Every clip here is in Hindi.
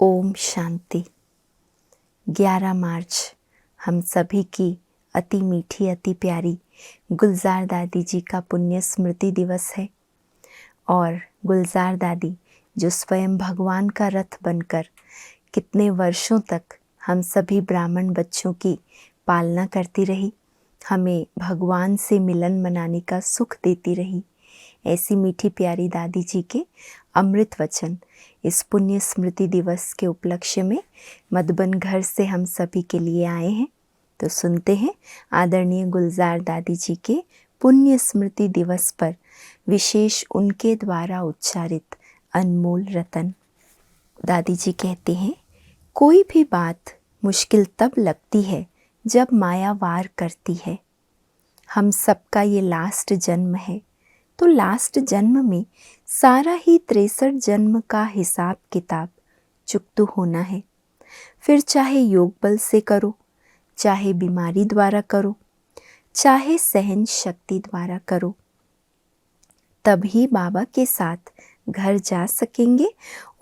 ओम शांति। 11 मार्च हम सभी की अति मीठी अति प्यारी गुलजार दादी जी का पुण्य स्मृति दिवस है। और गुलजार दादी जो स्वयं भगवान का रथ बनकर कितने वर्षों तक हम सभी ब्राह्मण बच्चों की पालना करती रही, हमें भगवान से मिलन मनाने का सुख देती रही, ऐसी मीठी प्यारी दादी जी के अमृत वचन इस पुण्य स्मृति दिवस के उपलक्ष्य में मधुबन घर से हम सभी के लिए आए हैं। तो सुनते हैं आदरणीय गुलजार दादी जी के पुण्य स्मृति दिवस पर विशेष उनके द्वारा उच्चारित अनमोल रतन। दादी जी कहते हैं, कोई भी बात मुश्किल तब लगती है जब माया वार करती है। हम सबका ये लास्ट जन्म है, तो लास्ट जन्म में सारा ही 63 जन्म का हिसाब किताब चुकता होना है। फिर चाहे योग बल से करो, चाहे बीमारी द्वारा करो, चाहे सहन शक्ति द्वारा करो, तभी बाबा के साथ घर जा सकेंगे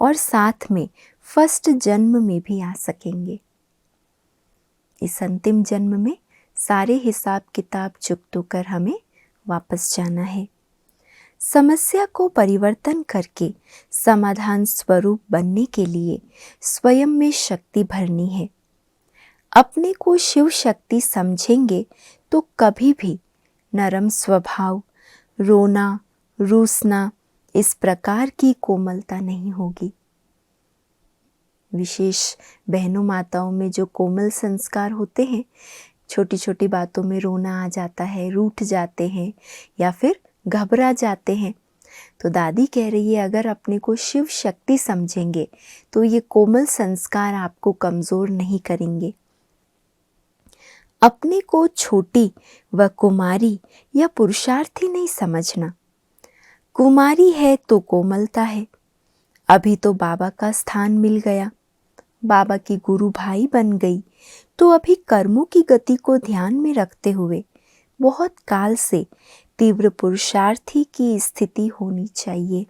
और साथ में फर्स्ट जन्म में भी आ सकेंगे। इस अंतिम जन्म में सारे हिसाब किताब चुकता कर हमें वापस जाना है। समस्या को परिवर्तन करके समाधान स्वरूप बनने के लिए स्वयं में शक्ति भरनी है। अपने को शिव शक्ति समझेंगे तो कभी भी नरम स्वभाव, रोना, रूसना, इस प्रकार की कोमलता नहीं होगी। विशेष बहनों माताओं में जो कोमल संस्कार होते हैं, छोटी छोटी बातों में रोना आ जाता है, रूठ जाते हैं या फिर घबरा जाते हैं, तो दादी कह रही है अगर अपने को शिव शक्ति समझेंगे तो ये कोमल संस्कार आपको कमज़ोर नहीं करेंगे। अपने को छोटी व कुमारी या पुरुषार्थी नहीं समझना। कुमारी है तो कोमलता है। अभी तो बाबा का स्थान मिल गया, बाबा की गुरु भाई बन गई, तो अभी कर्मों की गति को ध्यान में रखते हुए बहुत काल से तीव्र पुरुषार्थी की स्थिति होनी चाहिए।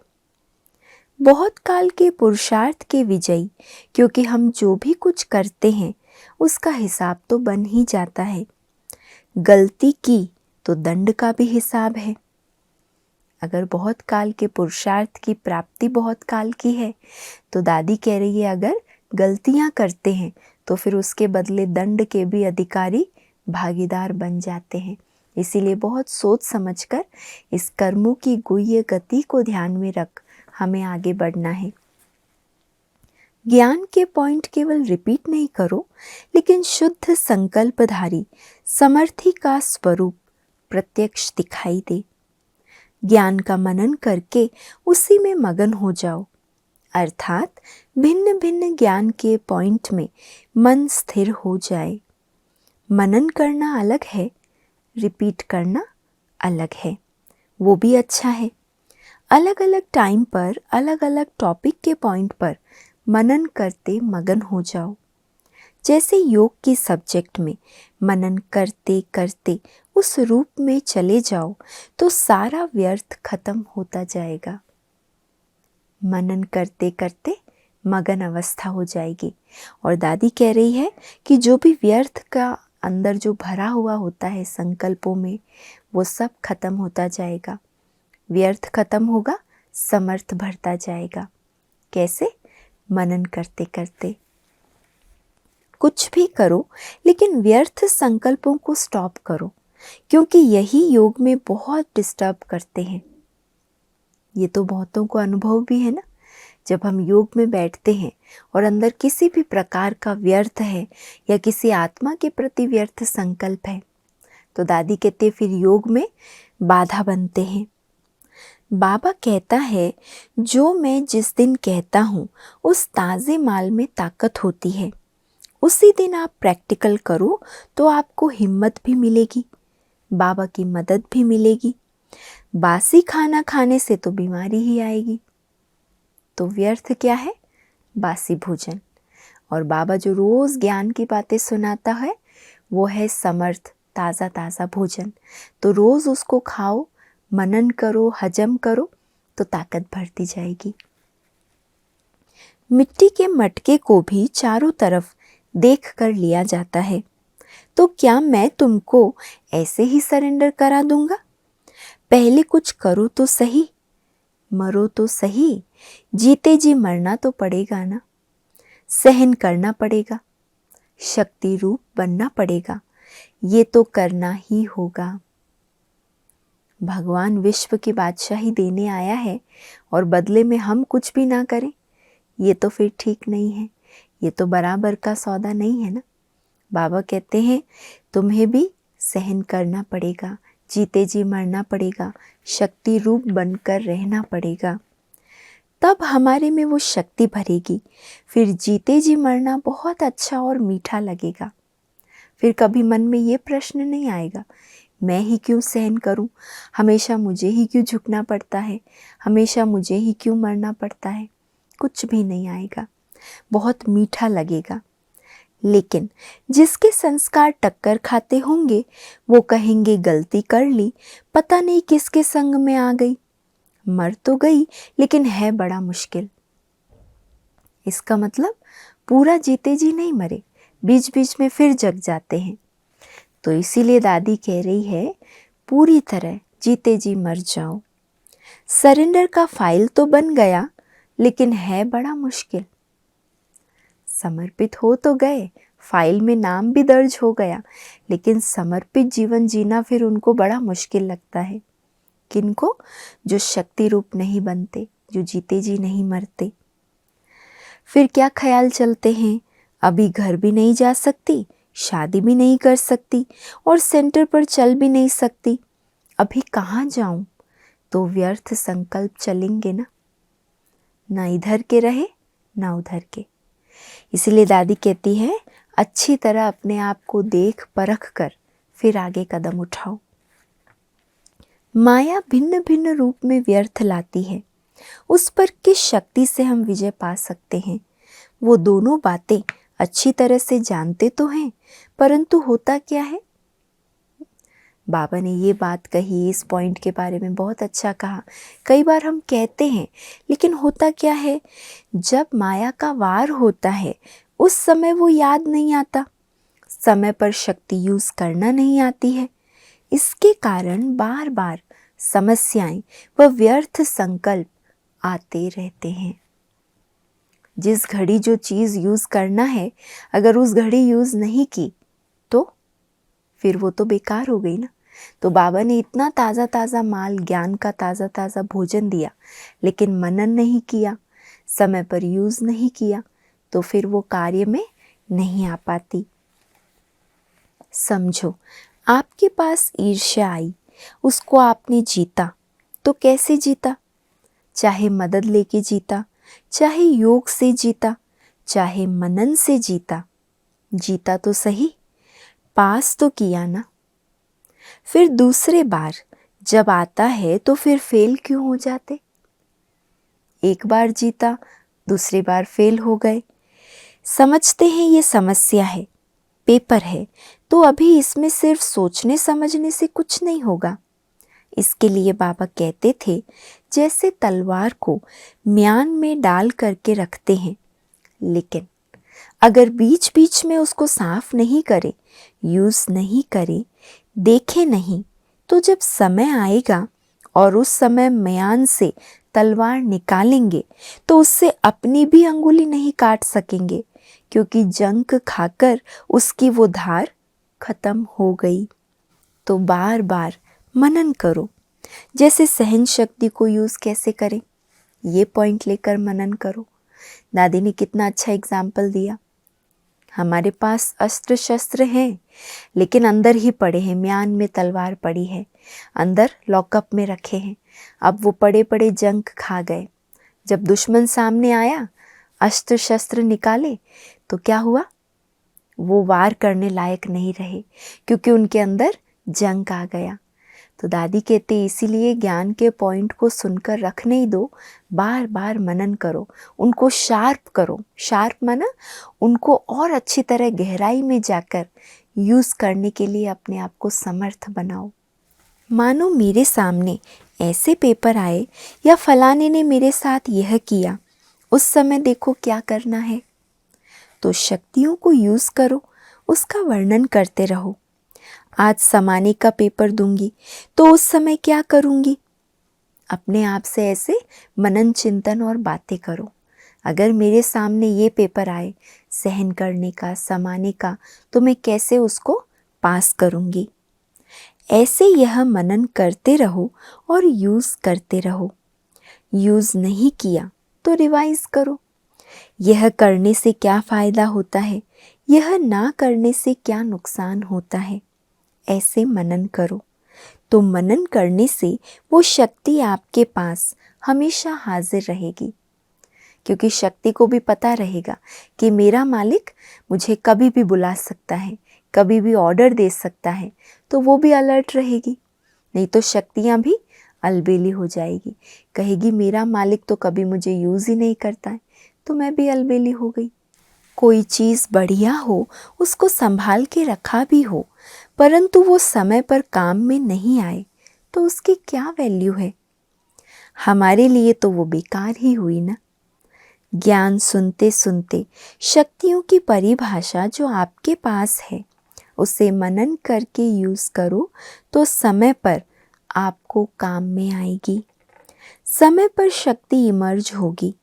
बहुत काल के पुरुषार्थ के विजयी, क्योंकि हम जो भी कुछ करते हैं उसका हिसाब तो बन ही जाता है। गलती की तो दंड का भी हिसाब है। अगर बहुत काल के पुरुषार्थ की प्राप्ति बहुत काल की है, तो दादी कह रही है अगर गलतियां करते हैं तो फिर उसके बदले दंड के भी अधिकारी भागीदार बन जाते हैं। इसीलिए बहुत सोच समझकर इस कर्मों की गुह्य गति को ध्यान में रख हमें आगे बढ़ना है। ज्ञान के पॉइंट केवल रिपीट नहीं करो, लेकिन शुद्ध संकल्पधारी समर्थी का स्वरूप प्रत्यक्ष दिखाई दे। ज्ञान का मनन करके उसी में मगन हो जाओ, अर्थात भिन्न भिन्न ज्ञान के पॉइंट में मन स्थिर हो जाए। मनन करना अलग है, रिपीट करना अलग है, वो भी अच्छा है। अलग अलग टाइम पर अलग अलग टॉपिक के पॉइंट पर मनन करते मगन हो जाओ। जैसे योग की सब्जेक्ट में मनन करते करते उस रूप में चले जाओ तो सारा व्यर्थ खत्म होता जाएगा। मनन करते करते मगन अवस्था हो जाएगी। और दादी कह रही है कि जो भी व्यर्थ का अंदर जो भरा हुआ होता है संकल्पों में, वो सब खत्म होता जाएगा। व्यर्थ खत्म होगा, समर्थ बढ़ता जाएगा। कैसे? मनन करते करते। कुछ भी करो, लेकिन व्यर्थ संकल्पों को स्टॉप करो, क्योंकि यही योग में बहुत डिस्टर्ब करते हैं। ये तो बहुतों को अनुभव भी है ना, जब हम योग में बैठते हैं और अंदर किसी भी प्रकार का व्यर्थ है या किसी आत्मा के प्रति व्यर्थ संकल्प है, तो दादी कहते फिर योग में बाधा बनते हैं। बाबा कहता है जो मैं जिस दिन कहता हूँ उस ताज़े माल में ताकत होती है। उसी दिन आप प्रैक्टिकल करो तो आपको हिम्मत भी मिलेगी, बाबा की मदद भी मिलेगी। बासी खाना खाने से तो बीमारी ही आएगी। तो व्यर्थ क्या है? बासी भोजन। और बाबा जो रोज़ ज्ञान की बातें सुनाता है वो है समर्थ ताज़ा ताज़ा भोजन। तो रोज़ उसको खाओ, मनन करो, हजम करो, तो ताकत बढ़ती जाएगी। मिट्टी के मटके को भी चारों तरफ देख कर लिया जाता है। तो क्या मैं तुमको ऐसे ही सरेंडर करा दूंगा? पहले कुछ करो तो सही, मरो तो सही, जीते जी मरना तो पड़ेगा ना। सहन करना पड़ेगा, शक्ति रूप बनना पड़ेगा, ये तो करना ही होगा। भगवान विश्व की बादशाही देने आया है और बदले में हम कुछ भी ना करें, ये तो फिर ठीक नहीं है, ये तो बराबर का सौदा नहीं है ना। बाबा कहते हैं तुम्हें भी सहन करना पड़ेगा, जीते जी मरना पड़ेगा, शक्ति रूप बनकर रहना पड़ेगा, तब हमारे में वो शक्ति भरेगी। फिर जीते जी मरना बहुत अच्छा और मीठा लगेगा। फिर कभी मन में ये प्रश्न नहीं आएगा मैं ही क्यों सहन करूं, हमेशा मुझे ही क्यों झुकना पड़ता है, हमेशा मुझे ही क्यों मरना पड़ता है। कुछ भी नहीं आएगा, बहुत मीठा लगेगा। लेकिन जिसके संस्कार टक्कर खाते होंगे वो कहेंगे गलती कर ली, पता नहीं किसके संग में आ गई, मर तो गई लेकिन है बड़ा मुश्किल। इसका मतलब पूरा जीते जी नहीं मरे, बीच बीच में फिर जग जाते हैं। तो इसीलिए दादी कह रही है पूरी तरह जीते जी मर जाओ। सरेंडर का फाइल तो बन गया लेकिन है बड़ा मुश्किल। समर्पित हो तो गए, फाइल में नाम भी दर्ज हो गया, लेकिन समर्पित जीवन जीना फिर उनको बड़ा मुश्किल लगता है। किनको? जो शक्ति रूप नहीं बनते, जो जीते जी नहीं मरते। फिर क्या ख्याल चलते हैं, अभी घर भी नहीं जा सकती, शादी भी नहीं कर सकती और सेंटर पर चल भी नहीं सकती, अभी कहाँ जाऊं? तो व्यर्थ संकल्प चलेंगे ना इधर के रहे ना उधर के। इसलिए दादी कहती है अच्छी तरह अपने आप को देख परख कर फिर आगे कदम उठाओ। माया भिन्न भिन्न रूप में व्यर्थ लाती है, उस पर किस शक्ति से हम विजय पा सकते हैं। वो दोनों बातें अच्छी तरह से जानते तो हैं, परंतु होता क्या है। बाबा ने ये बात कही, इस पॉइंट के बारे में बहुत अच्छा कहा। कई बार हम कहते हैं, लेकिन होता क्या है, जब माया का वार होता है उस समय वो याद नहीं आता, समय पर शक्ति यूज करना नहीं आती है। इसके कारण बार बार समस्याएं व व्यर्थ संकल्प आते रहते हैं। जिस घड़ी जो चीज़ यूज़ करना है, अगर उस घड़ी यूज़ नहीं की तो फिर वो तो बेकार हो गई ना। तो बाबा ने इतना ताज़ा ताज़ा माल, ज्ञान का ताज़ा ताज़ा भोजन दिया, लेकिन मनन नहीं किया, समय पर यूज़ नहीं किया, तो फिर वो कार्य में नहीं आ पाती। समझो, आपके पास ईर्ष्या आई, उसको आपने जीता, तो कैसे जीता? चाहे मदद लेके जीता, चाहे योग से जीता, चाहे मनन से जीता, जीता तो सही, पास तो किया ना। फिर दूसरे बार जब आता है तो फिर फेल क्यों हो जाते? एक बार जीता, दूसरी बार फेल हो गए। समझते हैं ये समस्या है, पेपर है, तो अभी इसमें सिर्फ सोचने समझने से कुछ नहीं होगा। इसके लिए बाबा कहते थे जैसे तलवार को म्यान में डाल करके रखते हैं, लेकिन अगर बीच बीच में उसको साफ नहीं करे, यूज नहीं करे, देखे नहीं, तो जब समय आएगा और उस समय म्यान से तलवार निकालेंगे तो उससे अपनी भी अंगुली नहीं काट सकेंगे, क्योंकि जंक खाकर उसकी वो धार खत्म हो गई। तो बार बार मनन करो, जैसे सहन शक्ति को यूज़ कैसे करें, ये पॉइंट लेकर मनन करो। दादी ने कितना अच्छा एग्जाम्पल दिया। हमारे पास अस्त्र शस्त्र हैं, लेकिन अंदर ही पड़े हैं, म्यान में तलवार पड़ी है, अंदर लॉकअप में रखे हैं। अब वो पड़े पड़े जंक खा गए। जब दुश्मन सामने आया, अस्त्र शस्त्र निकाले, तो क्या हुआ? वो वार करने लायक नहीं रहे, क्योंकि उनके अंदर जंक आ गया। तो दादी कहते इसीलिए ज्ञान के पॉइंट को सुनकर रख नहीं दो, बार बार मनन करो, उनको शार्प करो। शार्प माना उनको और अच्छी तरह गहराई में जाकर यूज़ करने के लिए अपने आप को समर्थ बनाओ। मानो मेरे सामने ऐसे पेपर आए या फलाने ने मेरे साथ यह किया, उस समय देखो क्या करना है। तो शक्तियों को यूज़ करो, उसका वर्णन करते रहो। आज समाने का पेपर दूंगी तो उस समय क्या करूंगी, अपने आप से ऐसे मनन चिंतन और बातें करो। अगर मेरे सामने ये पेपर आए सहन करने का, समाने का, तो मैं कैसे उसको पास करूंगी। ऐसे यह मनन करते रहो और यूज़ करते रहो। यूज़ नहीं किया तो रिवाइज करो। यह करने से क्या फ़ायदा होता है, यह ना करने से क्या नुकसान होता है, ऐसे मनन करो। तो मनन करने से वो शक्ति आपके पास हमेशा हाजिर रहेगी, क्योंकि शक्ति को भी पता रहेगा कि मेरा मालिक मुझे कभी भी बुला सकता है, कभी भी ऑर्डर दे सकता है, तो वो भी अलर्ट रहेगी। नहीं तो शक्तियाँ भी अलबेली हो जाएगी, कहेगी मेरा मालिक तो कभी मुझे यूज़ ही नहीं करता है, तो मैं भी अलबेली हो गई। कोई चीज़ बढ़िया हो, उसको संभाल के रखा भी हो, परंतु वो समय पर काम में नहीं आए तो उसकी क्या वैल्यू है। हमारे लिए तो वो बेकार ही हुई ना। ज्ञान सुनते सुनते शक्तियों की परिभाषा जो आपके पास है उसे मनन करके यूज़ करो तो समय पर आपको काम में आएगी, समय पर शक्ति इमर्ज होगी।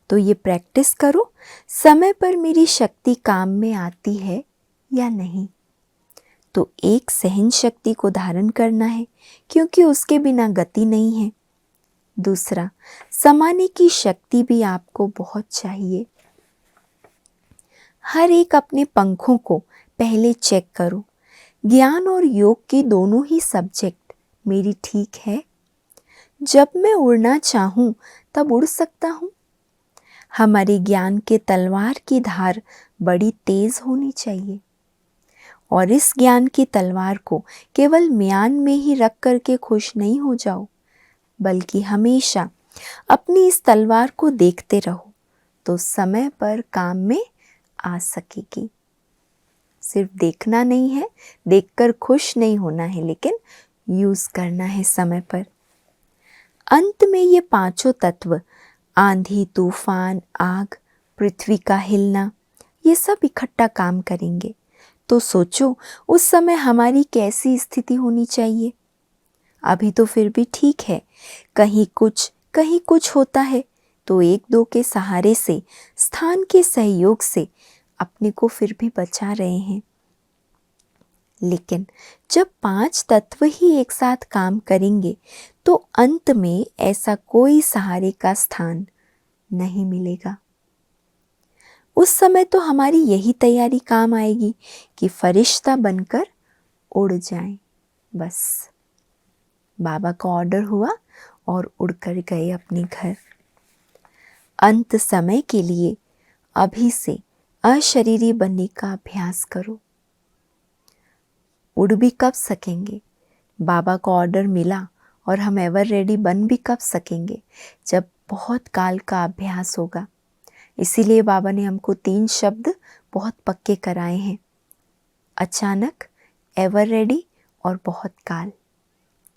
तो ये प्रैक्टिस करो, समय पर मेरी शक्ति काम में आती है या नहीं। तो एक सहन शक्ति को धारण करना है, क्योंकि उसके बिना गति नहीं है। दूसरा, समाने की शक्ति भी आपको बहुत चाहिए। हर एक अपने पंखों को पहले चेक करो। ज्ञान और योग की दोनों ही सब्जेक्ट मेरी ठीक है। जब मैं उड़ना चाहूँ तब उड़ सकता हूँ। हमारे ज्ञान के तलवार की धार बड़ी तेज होनी चाहिए, और इस ज्ञान की तलवार को केवल म्यान में ही रख करके खुश नहीं हो जाओ, बल्कि हमेशा अपनी इस तलवार को देखते रहो, तो समय पर काम में आ सकेगी। सिर्फ देखना नहीं है, देखकर खुश नहीं होना है, लेकिन यूज करना है समय पर। अंत में ये पांचों तत्व, आंधी, तूफान, आग, पृथ्वी का हिलना, ये सब इकट्ठा काम करेंगे। तो सोचो उस समय हमारी कैसी स्थिति होनी चाहिए। अभी तो फिर भी ठीक है, कहीं कुछ होता है तो एक दो के सहारे से, स्थान के सहयोग से अपने को फिर भी बचा रहे हैं। लेकिन जब पांच तत्व ही एक साथ काम करेंगे तो अंत में ऐसा कोई सहारे का स्थान नहीं मिलेगा। उस समय तो हमारी यही तैयारी काम आएगी कि फरिश्ता बनकर उड़ जाएं। बस बाबा का ऑर्डर हुआ और उड़कर गए अपने घर। अंत समय के लिए अभी से अशरीरी बनने का अभ्यास करो। उड़ भी कब सकेंगे, बाबा का ऑर्डर मिला और हम एवर रेडी बन भी कब सकेंगे, जब बहुत काल का अभ्यास होगा। इसीलिए बाबा ने हमको 3 शब्द बहुत पक्के कराए हैं, अचानक, एवर रेडी और बहुत काल।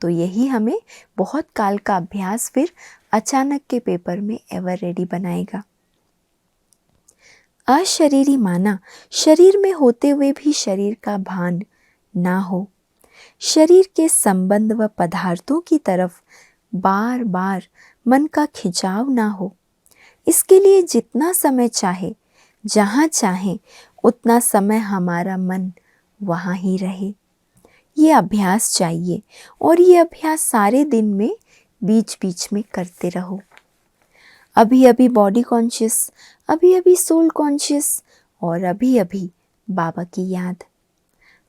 तो यही हमें बहुत काल का अभ्यास फिर अचानक के पेपर में एवर रेडी बनाएगा। अशरीरी माना शरीर में होते हुए भी शरीर का भान ना हो, शरीर के संबंध व पदार्थों की तरफ बार बार मन का खिंचाव ना हो। इसके लिए जितना समय चाहे, जहाँ चाहे, उतना समय हमारा मन वहाँ ही रहे। ये अभ्यास चाहिए, और ये अभ्यास सारे दिन में बीच बीच में करते रहो। अभी अभी बॉडी कॉन्शियस, अभी अभी सोल कॉन्शियस, और अभी अभी बाबा की याद।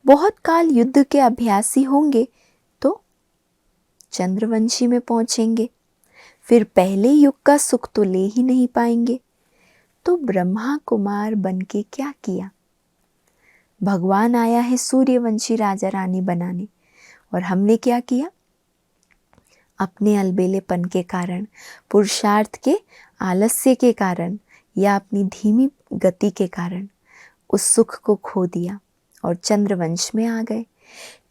बहुत काल युद्ध के अभ्यासी होंगे तो चंद्रवंशी में पहुंचेंगे, फिर पहले युग का सुख तो ले ही नहीं पाएंगे। तो ब्रह्मा कुमार बन के क्या किया? भगवान आया है सूर्यवंशी राजा रानी बनाने, और हमने क्या किया? अपने अलबेलेपन के कारण, पुरुषार्थ के आलस्य के कारण, या अपनी धीमी गति के कारण उस सुख को खो दिया और चंद्रवंश में आ गए।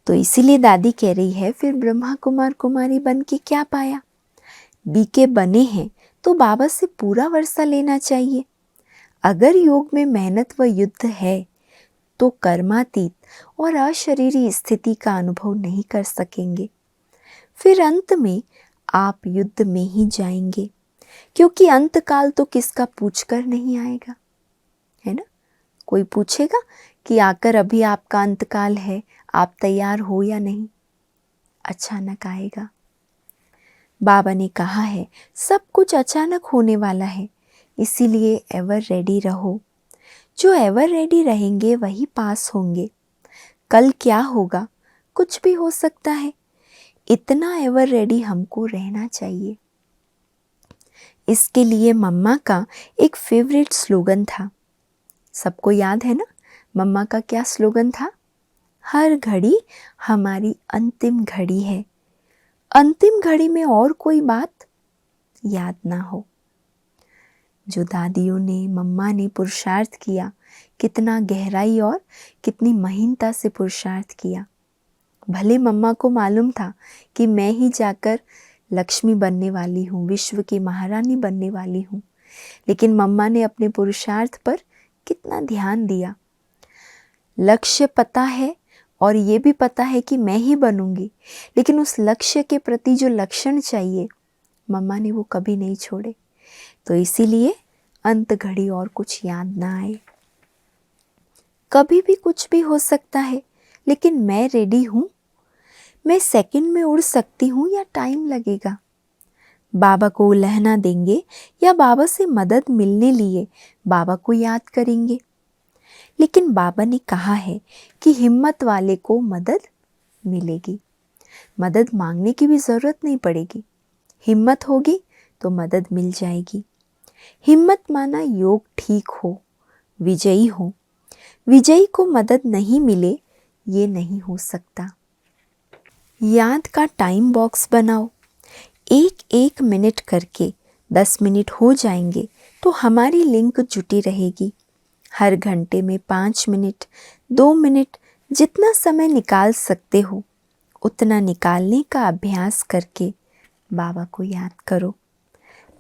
तो इसीलिए दादी कह रही है, फिर ब्रह्मा कुमार कुमारी बन के क्या पाया? बीके बने हैं तो बाबा से पूरा वर्षा लेना चाहिए। अगर योग में मेहनत व युद्ध है तो कर्मातीत और अशरीरी स्थिति का अनुभव नहीं कर सकेंगे। फिर अंत में आप युद्ध में ही जाएंगे, क्योंकि अंत काल तो किसका पूछकर नहीं आएगा, है ना। कोई पूछेगा कि आकर अभी आपका अंतकाल है, आप तैयार हो या नहीं? अचानक आएगा। बाबा ने कहा है सब कुछ अचानक होने वाला है, इसीलिए एवर रेडी रहो। जो एवर रेडी रहेंगे वही पास होंगे। कल क्या होगा, कुछ भी हो सकता है, इतना एवर रेडी हमको रहना चाहिए। इसके लिए मम्मा का एक फेवरेट स्लोगन था। सबको याद है ना, मम्मा का क्या स्लोगन था? हर घड़ी हमारी अंतिम घड़ी है। अंतिम घड़ी में और कोई बात याद ना हो। जो दादियों ने, मम्मा ने पुरुषार्थ किया, कितना गहराई और कितनी महीनता से पुरुषार्थ किया। भले मम्मा को मालूम था कि मैं ही जाकर लक्ष्मी बनने वाली हूँ, विश्व की महारानी बनने वाली हूँ, लेकिन मम्मा ने अपने पुरुषार्थ पर कितना ध्यान दिया। लक्ष्य पता है और ये भी पता है कि मैं ही बनूंगी, लेकिन उस लक्ष्य के प्रति जो लक्षण चाहिए मम्मा ने वो कभी नहीं छोड़े। तो इसीलिए अंत घड़ी और कुछ याद ना आए। कभी भी कुछ भी हो सकता है, लेकिन मैं रेडी हूँ। मैं सेकंड में उड़ सकती हूँ या टाइम लगेगा। बाबा को उलहना देंगे या बाबा से मदद मिलने लिए बाबा को याद करेंगे। लेकिन बाबा ने कहा है कि हिम्मत वाले को मदद मिलेगी। मदद मांगने की भी ज़रूरत नहीं पड़ेगी। हिम्मत होगी तो मदद मिल जाएगी। हिम्मत माना योग ठीक हो, विजयी हो। विजयी को मदद नहीं मिले, ये नहीं हो सकता। याद का टाइम बॉक्स बनाओ। एक एक मिनट करके 10 मिनट हो जाएंगे तो हमारी लिंक जुटी रहेगी। हर घंटे में 5 मिनट, 2 मिनट, जितना समय निकाल सकते हो उतना निकालने का अभ्यास करके बाबा को याद करो।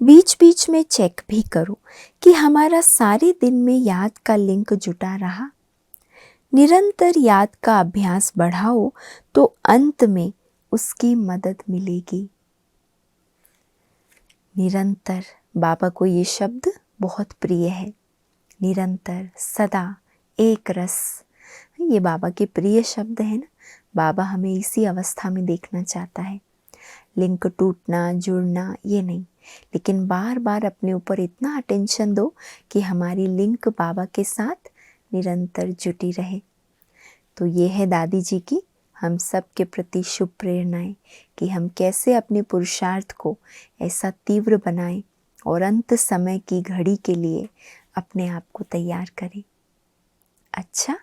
बीच बीच में चेक भी करो कि हमारा सारे दिन में याद का लिंक जुटा रहा। निरंतर याद का अभ्यास बढ़ाओ तो अंत में उसकी मदद मिलेगी। निरंतर, बाबा को ये शब्द बहुत प्रिय है। निरंतर, सदा, एक रस, ये बाबा के प्रिय शब्द हैं ना। बाबा हमें इसी अवस्था में देखना चाहता है। लिंक टूटना, जुड़ना ये नहीं, लेकिन बार बार अपने ऊपर इतना अटेंशन दो कि हमारी लिंक बाबा के साथ निरंतर जुटी रहे। तो ये है दादी जी की हम सब के प्रति शुभ प्रेरणाएं कि हम कैसे अपने पुरुषार्थ को ऐसा तीव्र बनाएं और अंत समय की घड़ी के लिए अपने आप को तैयार करें। अच्छा,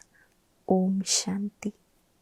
ओम शांति।